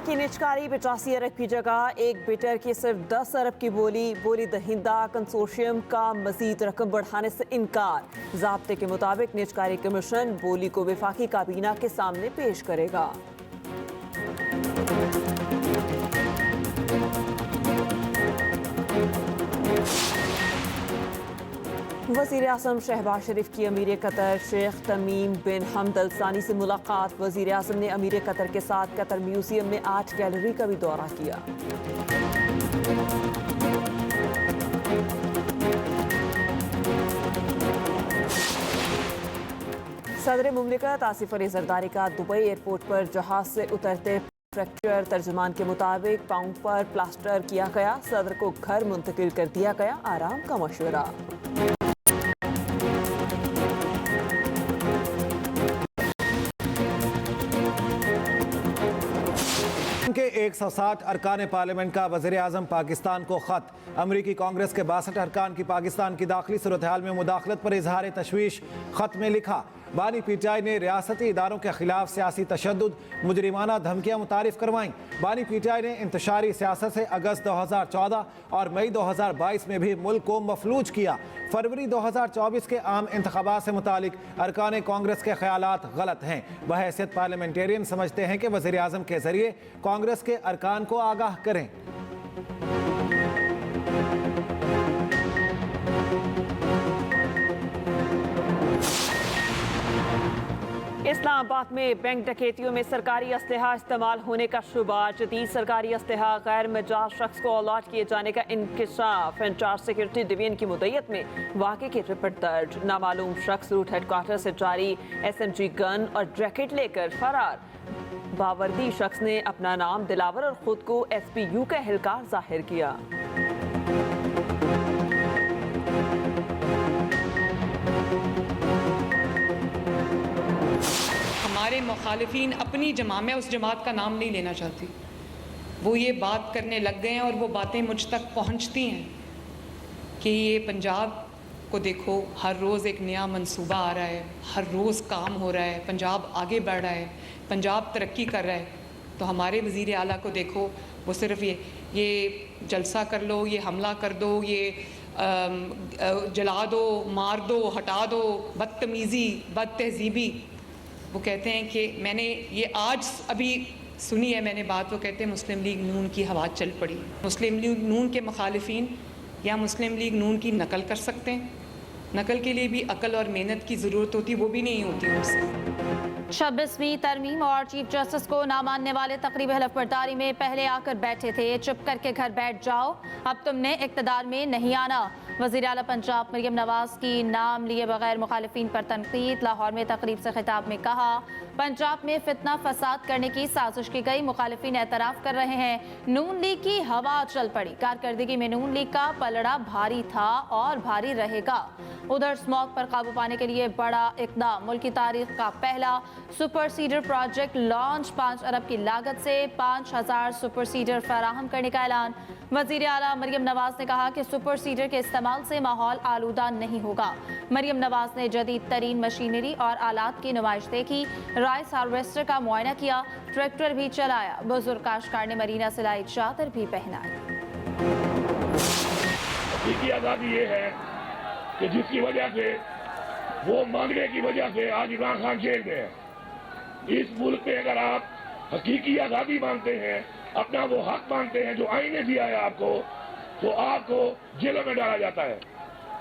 की निचकारी 85 अरब की जगह एक बिटर की सिर्फ 10 अरब की बोली दहिंदा कंसोर्शियम का मजीद रकम बढ़ाने से इनकार। ज़ाब्ते के मुताबिक निचकारी कमीशन बोली को वफाकी काबीना के सामने पेश करेगा। वज़ीर आज़म शहबाज शरीफ की अमीर कतर शेख तमीम बिन हमद अल सानी से मुलाकात। वज़ीर आज़म ने अमीर कतर के साथ कतर म्यूजियम में आर्ट गैलरी का भी दौरा किया। सदर मुमलिकत आसिफ अली जरदारी का दुबई एयरपोर्ट पर जहाज से उतरते फ्रैक्चर। तर्जुमान के मुताबिक पाँव पर प्लास्टर किया गया। सदर को घर मुंतकिल कर दिया गया। आराम का मशवरा। के 160 अरकान पार्लियामेंट का वज़ीर आज़म पाकिस्तान को ख़त। अमरीकी कांग्रेस के 62 अरकान की पाकिस्तान की दाखिली सूरत हाल में मुदाखलत पर इजहार तशवीश। ख़त में लिखा, बानी पीटीआई ने रियासती इदारों के खिलाफ सियासी तशद्दुद मुजरिमाना धमकियाँ मुतारिफ करवाईं। बानी पीटीआई ने इंतशारी सियासत से अगस्त 2014 और मई 2022 में भी मुल्क को मफलूज किया। फरवरी 2024 के आम इंतखाबात से मुतालिक अरकान कांग्रेस के ख्यालात गलत हैं। बहैसियत पार्लियामेंटेरियन समझते हैं कि वज़ीर आज़म के ज़रिए कांग्रेस के अरकान को आगाह करें। इस्लामाबाद में बैंक डकैतियों में सरकारी असलहा इस्तेमाल होने का शुबा। जदीद सरकारी असलहा गैर मजाज शख्स को अलॉट किए जाने का इंकशाफ। इंचार्ज सिक्योरिटी डिवीजन की मुद्दत में वाक़े की रिपोर्ट दर्ज। नामालूम शख्स रूट हेडक्वार्टर से जारी SMG गन और जैकेट लेकर फरार। बावर्दी शख्स ने अपना नाम दिलावर और खुद को SPU का एहलकार जाहिर किया। हमारे मुखालिफिन अपनी मैं उस जमात का नाम नहीं लेना चाहती, वो ये बात करने लग गए हैं और वो बातें मुझ तक पहुंचती हैं कि ये पंजाब को देखो, हर रोज़ एक नया मंसूबा आ रहा है, हर रोज़ काम हो रहा है, पंजाब आगे बढ़ रहा है, पंजाब तरक्की कर रहा है। तो हमारे वज़ीर आला को देखो, वो सिर्फ ये जलसा कर लो, ये हमला कर दो, ये जला दो, मार दो, हटा दो, बदतमीज़ी, बद तहजीबी। वो कहते हैं कि मैंने ये आज अभी सुनी है मैंने बात, वो कहते हैं मुस्लिम लीग नून की हवा चल पड़ी। मुस्लिम लीग नून के मुखालिफिन या मुस्लिम लीग नून की नकल कर सकते हैं। नकल के लिए भी अकल और मेहनत की ज़रूरत होती, वो भी नहीं होती उनसे। 26वीं तरमीम और चीफ जस्टिस को ना मानने वाले तकरीब हलफबरदारी में पहले आकर बैठे थे। चुप करके घर बैठ जाओ, अब तुमने इक़्तिदार में नहीं आना। वज़ीर आला पंजाब मरियम नवाज की नाम लिए बगैर मुखालिफिन पर तनकीद। लाहौर में तकरीब से खिताब में कहा, पंजाब में फितना फसाद करने की साजिश की गई। मुखालिफिन एतराफ़ कर रहे हैं नून लीग की हवा चल पड़ी। कारकर्दगी में नून लीग का पलड़ा भारी था और भारी रहेगा। उधर स्मॉग पर काबू पाने के लिए बड़ा इक़दाम। मुल्क की तारीख का पहला सुपर सीडर प्रोजेक्ट लॉन्च। 5 अरब की लागत से 5000 सुपर सीडर फराहम करने का ऐलान। वज़ीर आला मरियम नवाज ने कहा कि सुपर सीडर के इस्तेमाल से माहौल आलूदा नहीं होगा। मरियम नवाज ने जदीद तरीन मशीनरी और आलात की नुमाइश देखी। राइस हार्वेस्टर का मुआयना किया, ट्रैक्टर भी चलाया। बुजुर्ग काश्तकार ने मरीना सिलाई चादर भी पहनाई। आज़ादी ये है कि जिसकी वजह से वो मांगने की वजह से आज इमरान खान जेल में है। इस मुल्क में अगर आप हकीकी आज़ादी मांगते हैं, अपना वो हक मांगते हैं जो आईन ने दिया है आपको, तो आपको जेलों में डाला जाता है,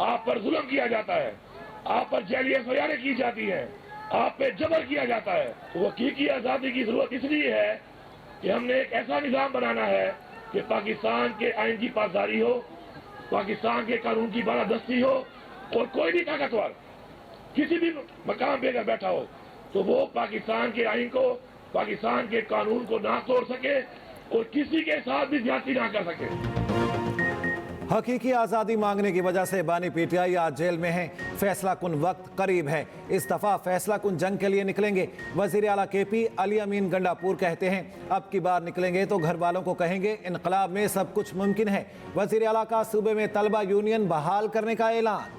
आप पर जुल्म किया जाता है, आप पर जैलियां सजाने की जाती हैं, आप पे जबर किया जाता है। तो हकीकी आज़ादी की जरूरत इसलिए है कि हमने एक ऐसा निज़ाम बनाना है कि पाकिस्तान के आइन की पासदारी हो, पाकिस्तान के कानून की बालादस्ती हो, और कोई भी ताकतवर किसी भी मकाम पे अगर बैठा हो तो वो पाकिस्तान के आइन को, पाकिस्तान के कानून को ना तोड़ सके और किसी के साथ भी ज्यादती ना कर सके। हकीकी आज़ादी मांगने की वजह से बानी पीटीआई आज जेल में हैं। फैसला कुन वक्त करीब है। इस दफ़ा फैसला कुन जंग के लिए निकलेंगे। वज़ीर आला KP अली अमीन गंडापुर कहते हैं, अब की बार निकलेंगे तो घर वालों को कहेंगे इनकलाब में सब कुछ मुमकिन है। वज़ीर आला का सूबे में तलबा यूनियन बहाल करने का ऐलान।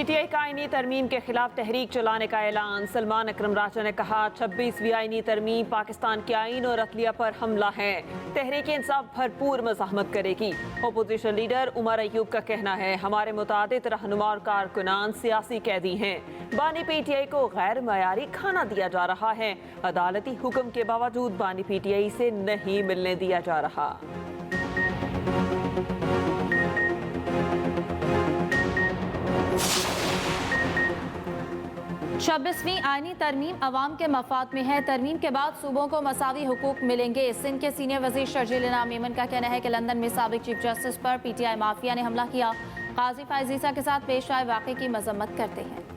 पीटीआई का आईनी तरमीम के खिलाफ तहरीक चलाने का ऐलान। सलमान अकरम राजा ने कहा 26वीं आईनी तरमीम पाकिस्तान के आईन और अदलिया पर हमला है। तहरीक इंसाफ भरपूर मज़ाहमत करेगी। अपोजिशन लीडर उमर अयूब का कहना है हमारे मुतादिद रहनुमा और कारकुनान सियासी कैदी हैं। बानी पीटीआई को गैर मयारी खाना दिया जा रहा है। अदालती हुक्म के बावजूद बानी पीटीआई से नहीं मिलने दिया जा रहा। 26वीं आईनी तरमीम अवाम के मफाद में है। तरमीम के बाद सूबों को मसावी हुकूक मिलेंगे। सिंध के सीनियर वजीर शर्जील इनाम मेमन का कहना है कि लंदन में साबिक चीफ जस्टिस पर पीटीआई माफिया ने हमला किया। काजी फायजीसा के साथ पेश आए वाक़े की मजम्मत करते हैं।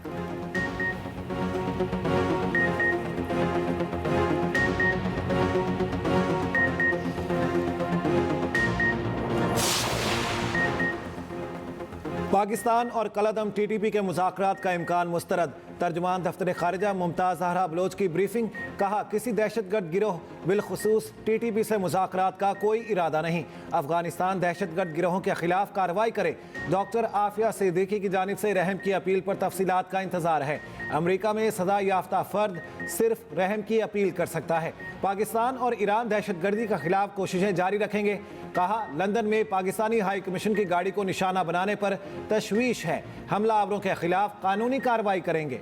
पाकिस्तान और कलअदम टीटीपी के मुज़ाकरात का इम्कान मुस्तरद। तर्जुमान दफ्तर खारिजा मुमताज़ ज़हरा बलोच की ब्रीफिंग। कहा किसी दहशतगर्द गिरोह बिलखुसूस टीटीपी से मुज़ाकरात का कोई इरादा नहीं। अफगानिस्तान दहशतगर्द गिरोहों के खिलाफ कार्रवाई करे। डॉक्टर आफिया सिद्दीकी की जानिब से रहम की अपील पर तफसीलात का इंतजार है। अमरीका में सजा याफ्ता फर्द सिर्फ रहम की अपील कर सकता है। पाकिस्तान और ईरान दहशतगर्दी के खिलाफ कोशिशें जारी रखेंगे। कहा लंदन में पाकिस्तानी हाई कमीशन की गाड़ी को निशाना बनाने पर तशवीश है। हमलावरों के खिलाफ कानूनी कार्रवाई करेंगे।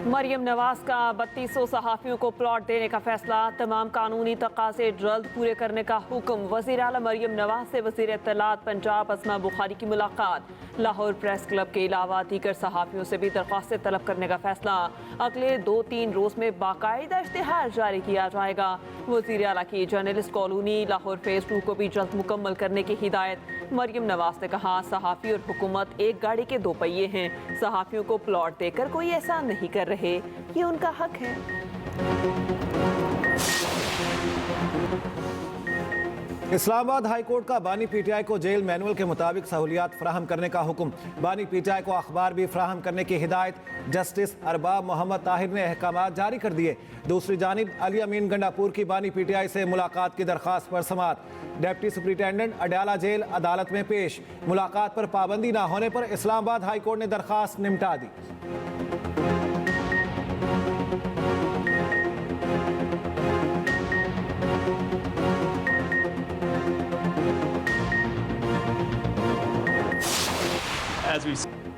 मरियम नवाज का 3200 सहाफ़ियों को प्लॉट देने का फैसला। तमाम कानूनी तकाज़े जल्द पूरे करने का हुक्म। वज़ीर आला मरियम नवाज से वज़ीर इत्तलात पंजाब अस्मा बुखारी की मुलाकात। लाहौर प्रेस क्लब के अलावा दीगर सहाफ़ियों से भी दरख्वास्तें तलब करने का फैसला। अगले 2-3 रोज़ में बाकायदा इश्तिहार जारी किया जाएगा। वज़ीर आला की जर्नलिस्ट कॉलोनी लाहौर फेज़ 2 को भी जल्द मुकम्मल करने की हिदायत। मरियम नवाज ने कहा सहाफ़ी और हुकूमत एक गाड़ी के 2 पहिए हैं। सहाफ़ियों को प्लॉट देकर कोई एहसान नहीं कर रहे, ये उनका हक है। इस्लामाबाद हाई कोर्ट का बानी पीटीआई को जेल मैनुअल के मुताबिक सहूलियात फराहम करने का हुक्म। बानी पीटीआई को अखबार भी फराहम करने की हिदायत। जस्टिस अरबाब मोहम्मद ताहिर ने अहकामात जारी कर दिए। दूसरी जानिब अली अमीन गंडापुर की बानी पीटीआई से मुलाकात की दरख्वास्त पर समात। डिप्टी सुपरिटेंडेंट अडयाला जेल अदालत में पेश। मुलाकात पर पाबंदी न होने पर इस्लामाबाद हाई कोर्ट ने दरख्वास्त निपटा दी।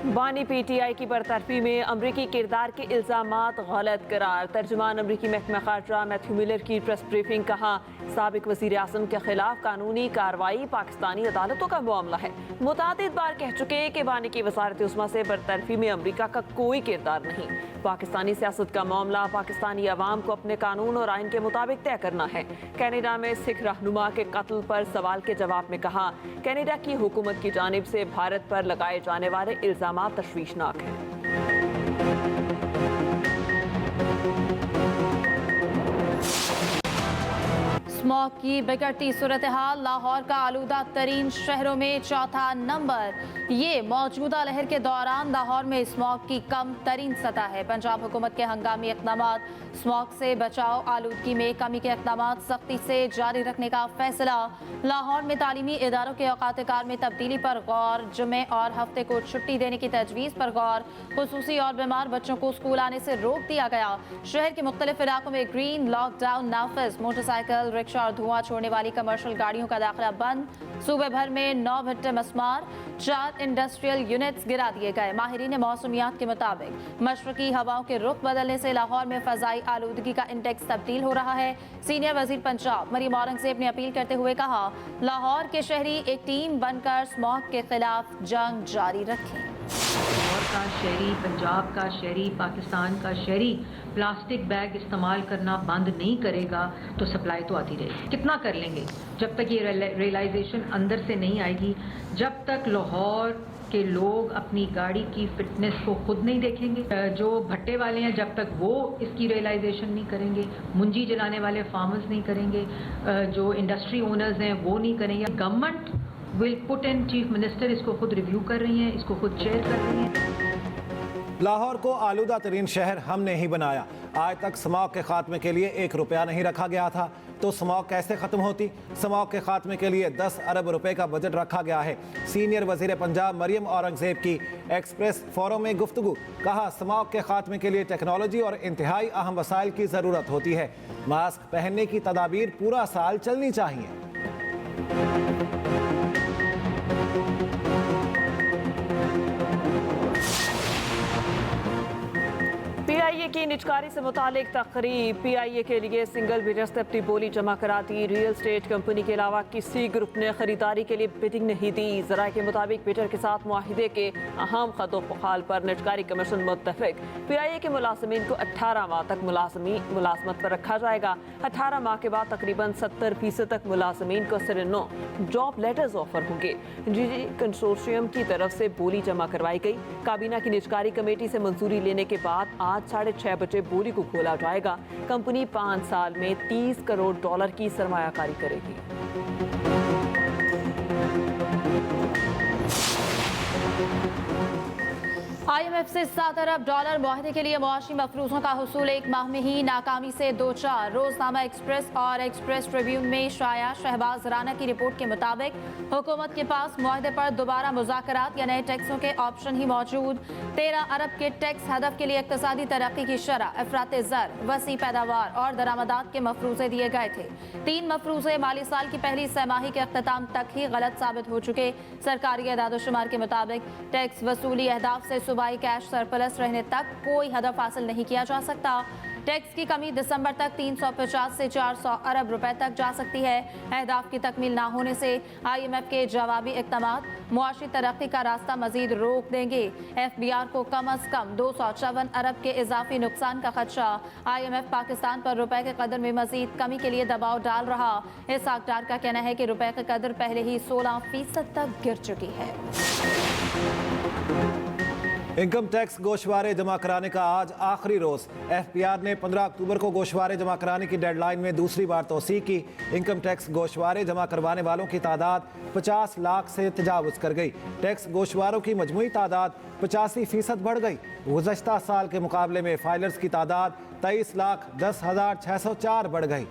बानी पीटीआई की बरतरफी में अमरीकी किरदार के इल्जामात गलत करार। तर्जुमान अमरीकी महकमा खारजा मैथ्यू मिलर की प्रेस ब्रीफिंग। कहा साबिक वज़ीर आज़म के खिलाफ कानूनी कार्रवाई पाकिस्तानी अदालतों का मामला है। मुतादिद बार कह चुके कि बानी की वज़ारत उस्मा से बरतरफी में अमरीका का कोई किरदार नहीं। पाकिस्तानी सियासत का मामला पाकिस्तानी अवाम को अपने कानून और आइन के मुताबिक तय करना है। कनाडा में सिख रहनुमा के कत्ल पर सवाल के जवाब में कहा कनाडा की हुकूमत की जानिब से भारत पर लगाए जाने वाले इल्जामात तशवीशनाक हैं। स्मॉग की बिगड़ती सूरत हाल। लाहौर का आलूदा तरीन शहरों में चौथा नंबर। ये मौजूदा लहर के दौरान लाहौर में स्मॉग की कम तरीन सतह है। पंजाब हुकूमत के हंगामी इक़दामात। स्मॉग से बचाव आलूदगी में कमी के इक़दामात सख्ती से जारी रखने का फैसला। लाहौर में तालीमी इदारों के औकात कार में तब्दीली पर गौर। जुमे और हफ्ते को छुट्टी देने की तजवीज़ पर गौर। खुसूसी और बीमार बच्चों को स्कूल आने से रोक दिया गया। शहर के मुख्तलिफ इलाकों में ग्रीन लॉकडाउन नाफिज। मोटरसाइकिल रिक्शा और धुआं छोड़ने वाली कमर्शियल गाड़ियों का दाखिला बंद। सूबे भर में 9 भट्टे मस्मार। 4 इंडस्ट्रियल यूनिट्स गिरा दिए गए। माहिरीन मौसमियात के मुताबिक मशरकी हवाओं के रुख बदलने से लाहौर में फ़ज़ाई आलूदगी का इंडेक्स तब्दील हो रहा है। सीनियर वजीर पंजाब मरियम औरंगज़ेब ने अपील करते हुए कहा लाहौर के शहरी एक टीम बनकर स्मॉग के खिलाफ जंग जारी रखें। लाहौर का शहरी, पंजाब का शहरी, पाकिस्तान का शहरी प्लास्टिक बैग इस्तेमाल करना बंद नहीं करेगा तो सप्लाई तो आती रहेगी। कितना कर लेंगे जब तक ये रियलाइजेशन अंदर से नहीं आएगी, जब तक लाहौर के लोग अपनी गाड़ी की फिटनेस को खुद नहीं देखेंगे। जो भट्टे वाले हैं जब तक वो इसकी रियलाइजेशन नहीं करेंगे, मुंजी जलाने वाले फार्मर्स नहीं करेंगे, जो इंडस्ट्री ओनर्स हैं वो नहीं करेंगे। Government will put in, chief minister इसको खुद रिव्यू कर रही हैं, इसको खुद चेयर कर रही हैं। लाहौर को आलूदा तरीन शहर हमने ही बनाया। आज तक स्मॉग के खात्मे के लिए 1 रुपया नहीं रखा गया था। तो स्मॉग कैसे खत्म होती? स्मॉग के खात्मे के लिए 10 अरब रुपए का बजट रखा गया है। सीनियर वजीर पंजाब मरियम औरंगजेब की एक्सप्रेस फोरम में गुफ्तगू। कहा, स्मॉग के खात्मे के लिए टेक्नोलॉजी और इंतहाई अहम वसाइल की ज़रूरत होती है। मास्क पहनने की तदाबीर पूरा साल चलनी चाहिए। पीआईए की निजकारी से मुतालिक तकरीब। पीआईए के लिए सिंगल बिडर से अपनी बोली जमा कराती। रियल स्टेट कंपनी के अलावा किसी ग्रुप ने खरीदारी के लिए बिडिंग नहीं दी। जराये के मुताबिक बिडर के साथ मुआहिदे के अहम खतो पुखाल पर निजकारी कमीशन मुत्तफिक। पीआईए के मुलाजमीन को 18 माह तक मुलाजमत पर रखा जाएगा। 18 माह के बाद तकरीबन 70% तक मुलाजमीन को सिर्फ 9 जॉब लेटर्स ऑफर होंगे। जीजी कंसोर्शियम की तरफ से बोली जमा करवाई गई। काबीना की निजकारी कमेटी से मंजूरी लेने के बाद आज 6:30 बजे बोली को खोला जाएगा। कंपनी 5 साल में $30 करोड़ की सरमायाकारी करेगी। IMF से $7 अरब मुआहदे के लिए मुआशी मफरूजों का हुसूल एक माह में ही नाकामी से 2-4। रोजनामा एक्सप्रेस और एक्सप्रेस ट्रिब्यून में शाया शहबाज राना की रिपोर्ट के मुताबिक हुकूमत के पास मुआहदे पर दोबारा मुज़ाकरात या नए टैक्सों के ऑप्शन ही मौजूद। 13 अरब के टैक्स हदफ के लिए इक्तिसादी तरक्की की शरह, अफरात ज़र, वसी पैदावार और दरामदात के मफरूजे दिए गए थे। 3 मफरूजे माली साल की पहली सहमाही के अख्ताम तक ही गलत साबित हो चुके। सरकारी एदाद-ओ-शुमार के मुताबिक टैक्स वसूली अहदाफ से सूबाई कैश सरप्लस रहने तक कोई हदफ हासिल नहीं किया जा सकता। टैक्स की कमी दिसंबर तक 350 से 400 अरब रुपए तक जा सकती है। अहदाफ की तकमील ना होने से IMF के जवाबी इक़दामात मुआशी तरक्की का रास्ता मजीद रोक देंगे। FBR को कम अज कम 254 अरब के इजाफी नुकसान का खदशा। IMF पाकिस्तान पर रुपए के कदर में मजीद कमी के लिए दबाव डाल रहा। इस आकदार का कहना है कि रुपए की कदर पहले ही 16% तक गिर चुकी है। इनकम टैक्स गोशवारे जमा कराने का आज आखिरी रोज। FBR ने 15 अक्टूबर को गोशवारे जमा कराने की डेडलाइन में दूसरी बार तोसी की। इनकम टैक्स गोशवारे जमा करवाने वालों की तादाद 50 लाख से तजावुज कर गई। टैक्स गोशवारों की मजमूई तादाद 85% बढ़ गई। गुज़श्ता साल के मुकाबले में फाइलर्स की तादाद 23,10,604 बढ़ गई।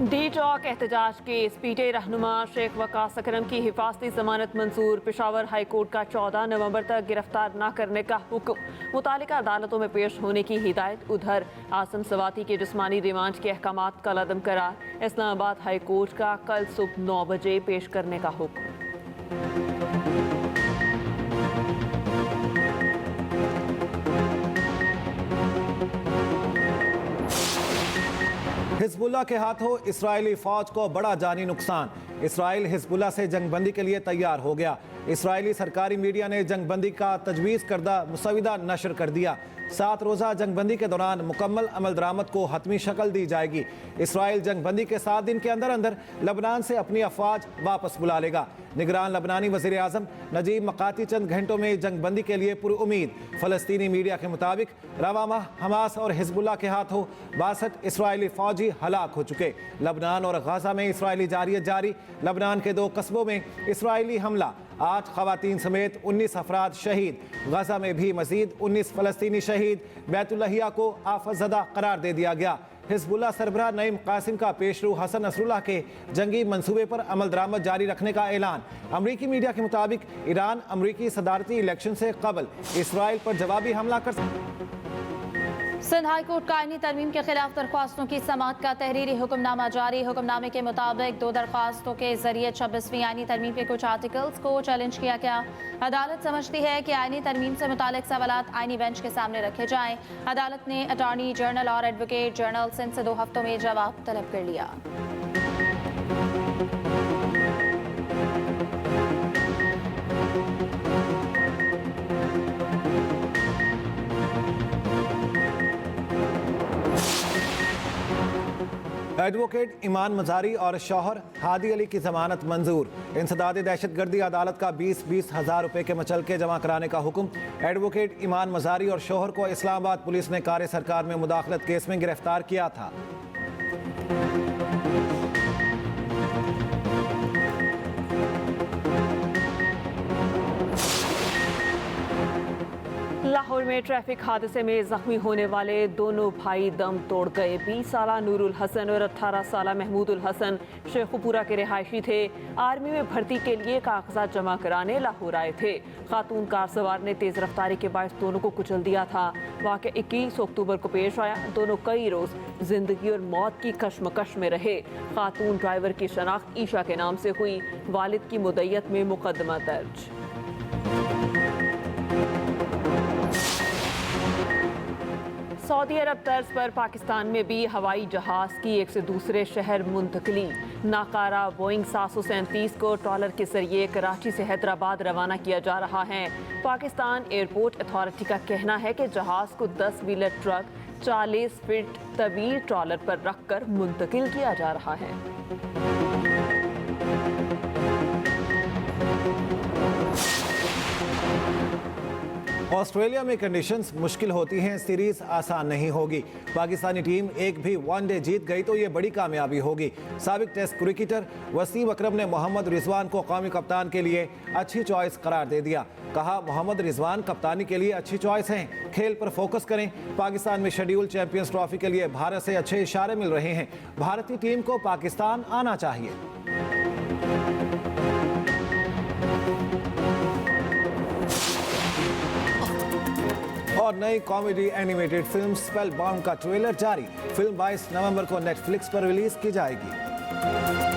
डी चौक एहतजाज केस। पीटे रहनुमा शेख वकास अकरम की हिफाजती जमानत मंजूर। पेशावर हाई कोर्ट का 14 नवंबर तक गिरफ्तार न करने का हुक्म। मुतालिका अदालतों में पेश होने की हिदायत। उधर आसम सवाती के जिस्मानी रिमांड के अहकामात का लदम करार। इस्लामाबाद हाई कोर्ट का कल सुबह 9 बजे पेश करने का हुक्म। हिजबुल्लाह के हाथों इस्राएली फौज को बड़ा जानी नुकसान। इसराइल हिजबुल्लाह से जंगबंदी के लिए तैयार हो गया। इसराइली सरकारी मीडिया ने जंगबंदी का तजवीज़ करदा मुसविदा नशर कर दिया। 7 रोज़ा जंगबंदी के दौरान मुकम्मल अमल दरामद को हतमी शक्ल दी जाएगी। इसराइल जंगबंदी के 7 दिन के अंदर अंदर लबनान से अपनी अफवाज वापस बुला लेगा। निगरान लबनानी वज़ीर आज़म नजीब मकाती चंद घंटों में जंगबंदी के लिए पुरुउम्मीद। फ़लस्तीनी मीडिया के मुताबिक रवा माह हमास और हिजबुल्लाह के हाथों 62 इसराइली फ़ौजी हलाक हो चुके। लबनान और गाज़ा में इसराइली जारियत जारी। लबनान के 2 कस्बों में इसराइली हमला, 8 ख़वातीन समेत 19 अफराद शहीद। गाज़ा में भी मज़ीद 19 फ़लस्तीनी शहीद। बैतुल्लाहिया को आफतज़दा करार दे दिया गया। हिजबुल्लाह सरबराह नईम कासिम का पेशरू हसन नसरुल्लाह के जंगी मंसूबे पर अमल दरामद जारी रखने का ऐलान। अमरीकी मीडिया के मुताबिक ईरान अमरीकी सदारती इलेक्शन से कबल इसराइल पर जवाबी हमला कर सिंध हाई कोर्ट का आईनी तरमीम के खिलाफ दरख्वास्तों की समाअत का तहरीरी हुक्मनामा जारी। हुक्मनामे के मुताबिक 2 दरख्वास्तों के जरिए 26वीं आईनी तरमीम के कुछ आर्टिकल्स को चैलेंज किया गया। अदालत समझती है कि आईनी तरमीम से मुतालिक सवालात आईनी बेंच के सामने रखे जाएं। अदालत ने अटॉर्नी जनरल और एडवोकेट जनरल सिंध से 2 हफ्तों में जवाब तलब कर लिया। एडवोकेट ईमान मजारी और शौहर हादी अली की जमानत मंजूर। इंसदाद दहशतगर्दी अदालत का 20-20 हज़ार रुपए के मचलके जमा कराने का हुक्म। एडवोकेट ईमान मजारी और शौहर को इस्लामाबाद पुलिस ने कार्य सरकार में मुदाखलत केस में गिरफ्तार किया था। लाहौर में ट्रैफिक हादसे में जख्मी होने वाले दोनों भाई दम तोड़ गए। 20 साला नूरुल हसन और 18 साला महमूदुल हसन शेखुपुरा के रिहायशी थे। आर्मी में भर्ती के लिए कागजात जमा कराने लाहौर आए थे। खातून कार सवार ने तेज रफ्तारी के बायस दोनों को कुचल दिया था। वाक़या 21 अक्टूबर को पेश आया। दोनों कई रोज जिंदगी और मौत की कशमकश में रहे। खातून ड्राइवर की शनाख्त ईशा के नाम से हुई। वालिद की मुद्दत में मुकदमा दर्ज। सऊदी अरब तर्ज पर पाकिस्तान में भी हवाई जहाज की एक से दूसरे शहर मुंतकली। नाकारा बोइंग 737 को ट्रॉलर के जरिए कराची से हैदराबाद रवाना किया जा रहा है। पाकिस्तान एयरपोर्ट अथॉरिटी का कहना है कि जहाज को 10 व्हीलर ट्रक 40 फीट तवील ट्रॉलर पर रखकर मुंतकिल किया जा रहा है। ऑस्ट्रेलिया में कंडीशंस मुश्किल होती हैं, सीरीज आसान नहीं होगी। पाकिस्तानी टीम एक भी वनडे जीत गई तो ये बड़ी कामयाबी होगी। साबिक टेस्ट क्रिकेटर वसीम अकरम ने मोहम्मद रिजवान को कौमी कप्तान के लिए अच्छी चॉइस करार दे दिया। कहा, मोहम्मद रिजवान कप्तानी के लिए अच्छी चॉइस हैं, खेल पर फोकस करें। पाकिस्तान में शेड्यूल चैंपियंस ट्रॉफी के लिए भारत से अच्छे इशारे मिल रहे हैं। भारतीय टीम को पाकिस्तान आना चाहिए। और नई कॉमेडी एनिमेटेड फिल्म स्पेलबाउंड का ट्रेलर जारी। फिल्म 22 नवंबर को नेटफ्लिक्स पर रिलीज की जाएगी।